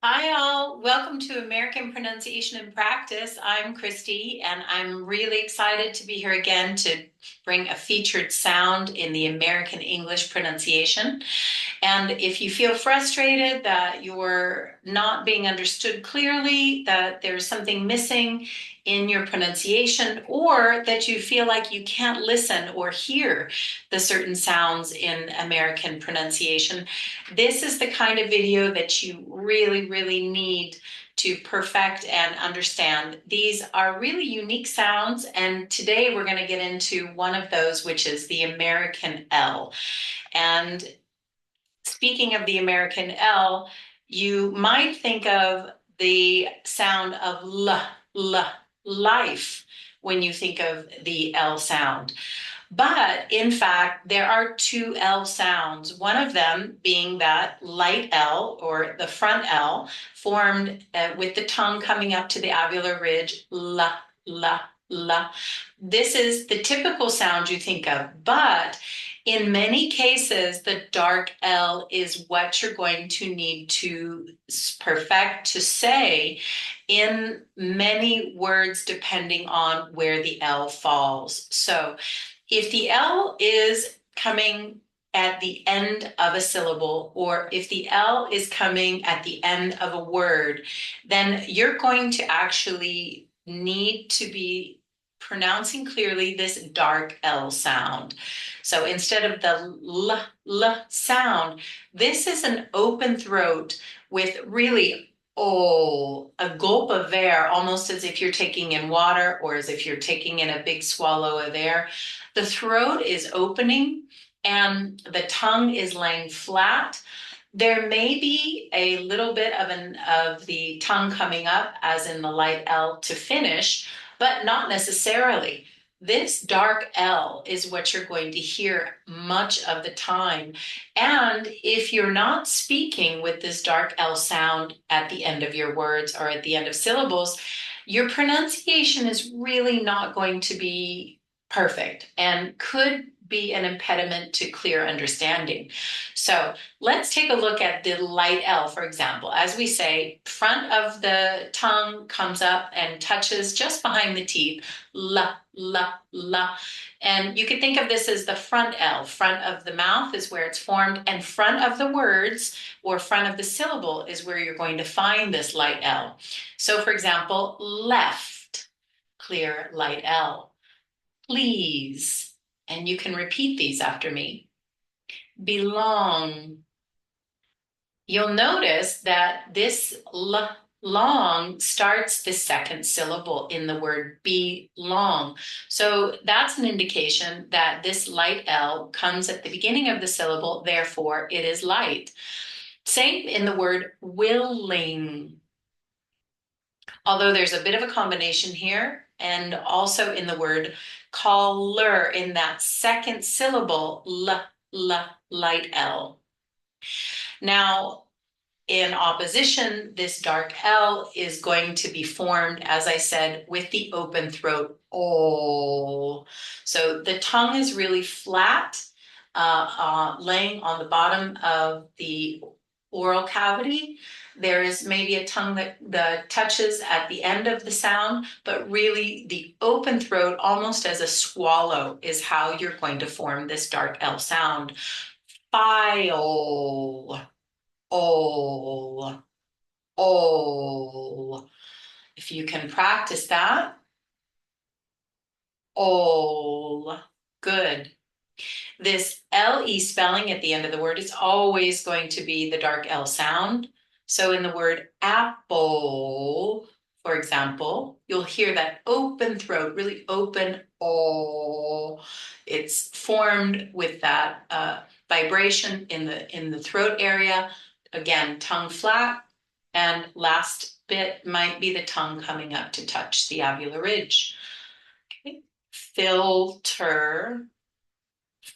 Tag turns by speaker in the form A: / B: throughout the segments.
A: Hi all, welcome to American Pronunciation and Practice. I'm Christy and I'm really excited to be here again to bring a featured sound in the American English pronunciation. And if you feel frustrated that you're not being understood clearly, that there's something missing in your pronunciation, or that you feel like you can't listen or hear the certain sounds in American pronunciation, this is the kind of video that you really need to perfect and understand. These are really unique sounds, and today we're going to get into one of those, which is the American L. And speaking of the American L, you might think of the sound of life, when you think of the L sound. But in fact, there are two L sounds, one of them being that light L or the front L formed with the tongue coming up to the alveolar ridge, la. This is the typical sound you think of, but in many cases, the dark L is what you're going to need to perfect to say in many words, depending on where the L falls. So if the L is coming at the end of a syllable, or if the L is coming at the end of a word, then you're going to actually need to be pronouncing clearly this dark L sound. So instead of the l sound, this is an open throat with really a gulp of air, almost as if you're taking in water or as if you're taking in a big swallow of air. The throat is opening and the tongue is laying flat. There may be a little bit of the tongue coming up, as in the light L to finish, but not necessarily. This dark L is what you're going to hear much of the time. And if you're not speaking with this dark L sound at the end of your words or at the end of syllables, your pronunciation is really not going to be perfect and could be an impediment to clear understanding. So let's take a look at the light L, for example. As we say, front of the tongue comes up and touches just behind the teeth, la. And you could think of this as the front L. Front of the mouth is where it's formed, and front of the words or front of the syllable is where you're going to find this light L. So for example, left, clear light L. Please, and you can repeat these after me. Belong. You'll notice that this long starts the second syllable in the word belong. So that's an indication that this light L comes at the beginning of the syllable, therefore it is light. Same in the word willing, although there's a bit of a combination here, and also in the word color, in that second syllable, light L. Now, in opposition, this dark L is going to be formed, as I said, with the open throat, oh. So the tongue is really flat, laying on the bottom of the oral cavity. There is maybe a tongue that touches at the end of the sound, but really the open throat, almost as a swallow, is how you're going to form this dark L sound. File, all, all. If you can practice that, all. Good. This LE spelling at the end of the word is always going to be the dark L sound. So in the word apple, for example, you'll hear that open throat, really open, oh. It's formed with that vibration in the throat area. Again, tongue flat. And last bit might be the tongue coming up to touch the alveolar ridge. Okay. Filter,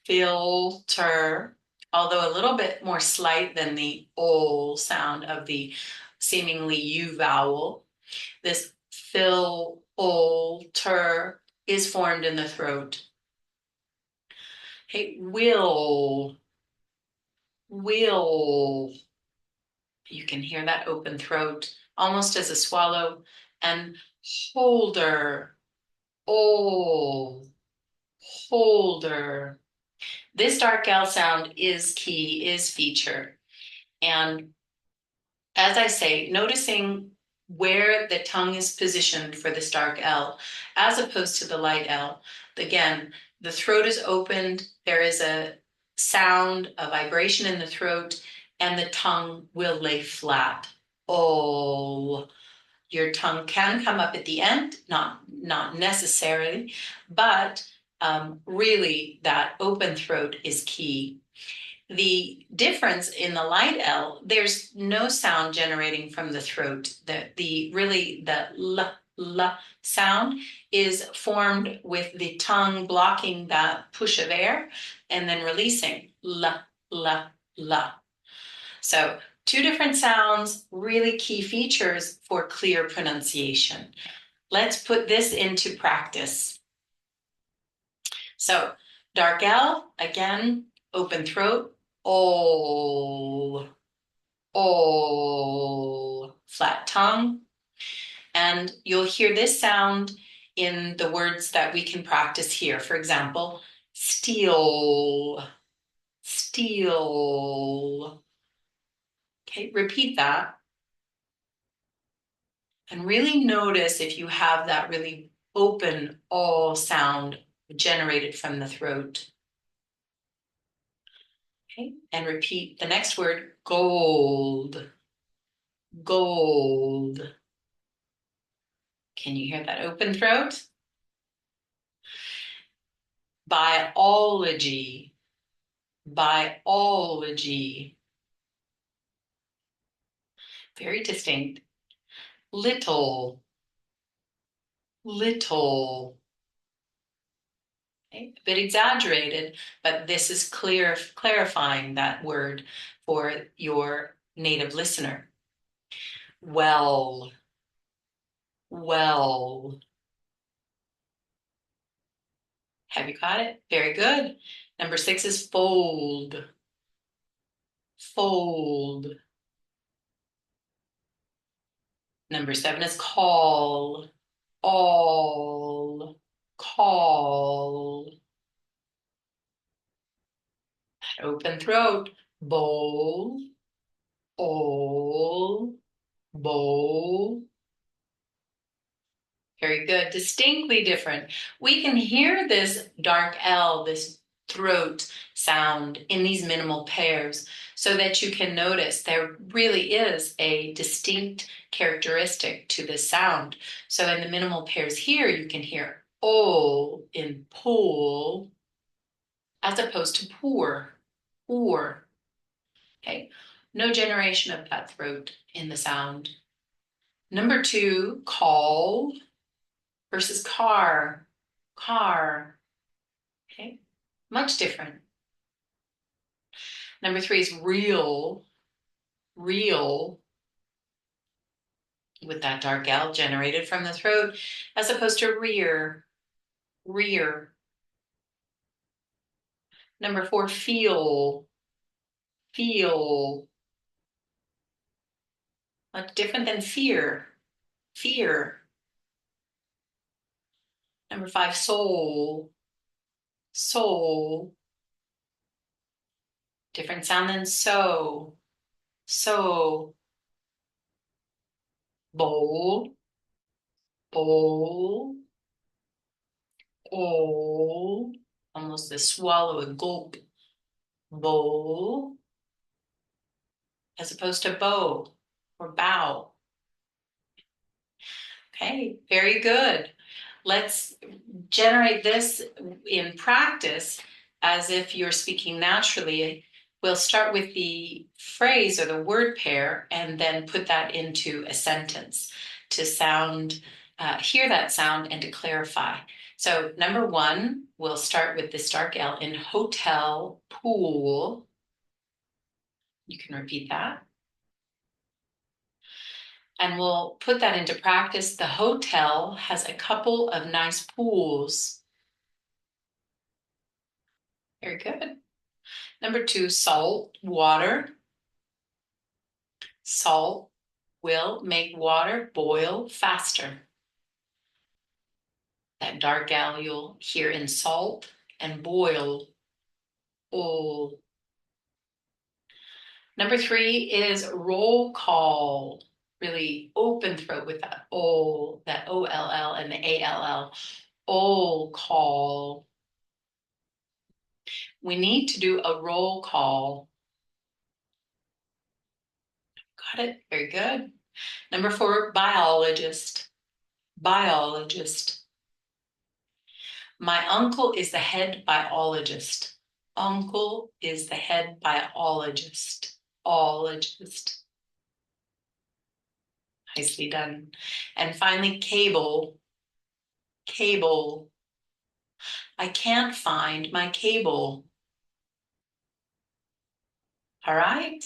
A: filter, although a little bit more slight than the O sound of the seemingly U vowel. This filter is formed in the throat. Okay, will. You can hear that open throat, almost as a swallow. And holder, oh, holder. This dark L sound is key, is feature. And as I say, noticing where the tongue is positioned for this dark L, as opposed to the light L. Again, the throat is opened, there is a sound, a vibration in the throat, and the tongue will lay flat. Oh, your tongue can come up at the end, not necessarily, but really that open throat is key. The difference in the light L, there's no sound generating from the throat. The l sound is formed with the tongue blocking that push of air and then releasing l. So two different sounds, really key features for clear pronunciation. Let's put this into practice. So dark L, again, open throat. Oh, oh, flat tongue. And you'll hear this sound in the words that we can practice here. For example, steal, steal. Okay, repeat that. And really notice if you have that really open oh sound generated from the throat. Okay, and repeat the next word, gold, gold. Can you hear that open throat? Biology, biology. Very distinct. Little, little. Okay, a bit exaggerated, but this is clarifying that word for your native listener. Well, well. Have you got it? Very good. Number 6 is fold, fold. Number 7 is call, all, call. Open throat, bowl, all, bowl. Very good. Distinctly different. We can hear this dark L, this throat sound in these minimal pairs so that you can notice there really is a distinct characteristic to this sound. So in the minimal pairs here, you can hear O in pool as opposed to poor, poor. Okay. No generation of that throat in the sound. Number 2, call versus car, car. Okay, much different. Number 3 is real, real, with that dark L generated from the throat, as opposed to rear, rear. Number 4, feel, feel. Much different than fear, fear. Number 5, soul, soul. Different sound than so, so. Bowl, bowl, bowl. Almost a swallow, a gulp. Bowl, as opposed to bow or bow. Okay, very good. Let's generate this in practice as if you're speaking naturally. We'll start with the phrase or the word pair and then put that into a sentence to sound, hear that sound and to clarify. So number 1, we'll start with this dark L in hotel, pool. You can repeat that. And we'll put that into practice. The hotel has a couple of nice pools. Very good. Number 2, salt water. Salt will make water boil faster. That dark L you'll hear in salt and boil. Oh. Number 3 is roll call. Really open throat with that O, that O-L-L and the A-L-L. Roll call. We need to do a roll call. Got it? Very good. Number 4, biologist. Biologist. My uncle is the head biologist. Uncle is the head biologist. Ologist. Nicely done. And finally, cable. Cable. I can't find my cable. All right.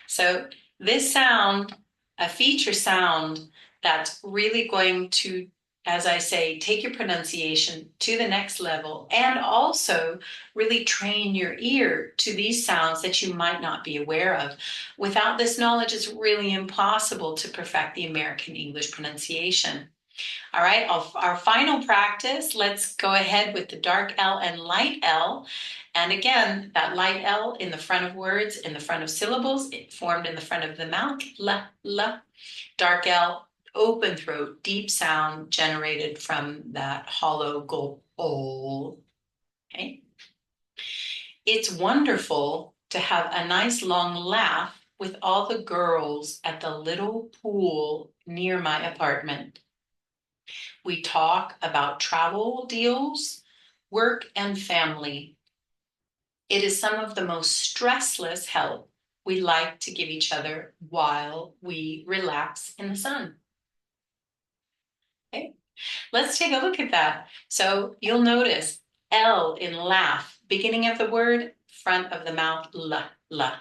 A: So this sound, a feature sound that's really going to, as I say, take your pronunciation to the next level and also really train your ear to these sounds that you might not be aware of. Without this knowledge, it's really impossible to perfect the American English pronunciation. All right, our final practice, let's go ahead with the dark L and light L. And again, that light L in the front of words, in the front of syllables, it formed in the front of the mouth, la, la. Dark L, open throat, deep sound generated from that hollow gulp, oh. Okay. It's wonderful to have a nice long laugh with all the girls at the little pool near my apartment. We talk about travel deals, work, and family. It is some of the most stressless help we like to give each other while we relax in the sun. Okay, let's take a look at that. So you'll notice L in laugh, beginning of the word, front of the mouth, la, la.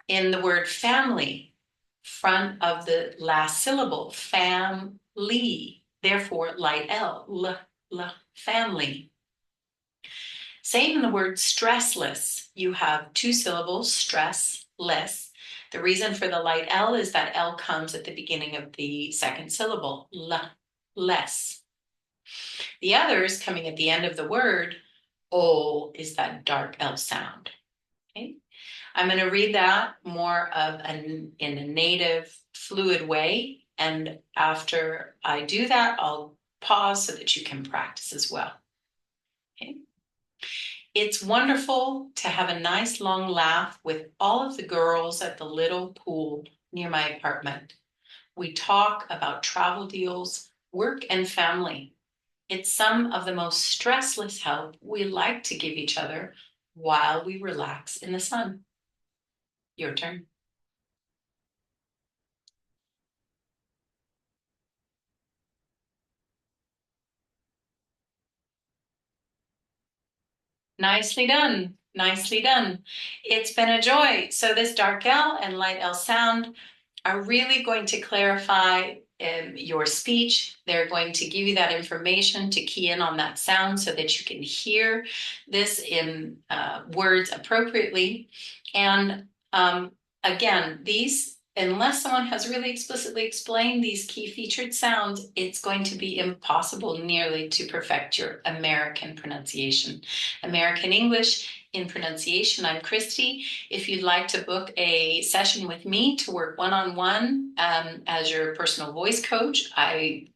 A: In the word family, front of the last syllable, family. Therefore, light L, l, l, family. Same in the word stressless. You have 2 syllables, stress, less. The reason for the light L is that L comes at the beginning of the second syllable, l, less. The others coming at the end of the word, O is that dark L sound. Okay? I'm going to read that more in a native, fluid way. And after I do that, I'll pause so that you can practice as well. Okay? It's wonderful to have a nice long laugh with all of the girls at the little pool near my apartment. We talk about travel deals, work, and family. It's some of the most stressless help we like to give each other while we relax in the sun. Your turn. Nicely done. Nicely done. It's been a joy. So this dark L and light L sound are really going to clarify your speech. They're going to give you that information to key in on that sound so that you can hear this in words appropriately. And again, these, unless someone has really explicitly explained these key featured sounds, it's going to be impossible nearly to perfect your American pronunciation. American English in pronunciation. I'm Christy. If you'd like to book a session with me to work one-on-one as your personal voice coach, I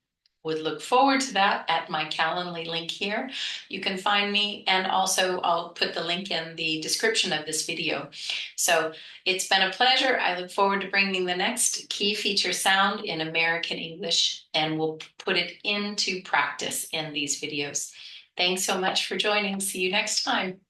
A: would look forward to that at my Calendly link here. You can find me, and also I'll put the link in the description of this video. So it's been a pleasure. I look forward to bringing the next key feature sound in American English, and we'll put it into practice in these videos. Thanks so much for joining. See you next time.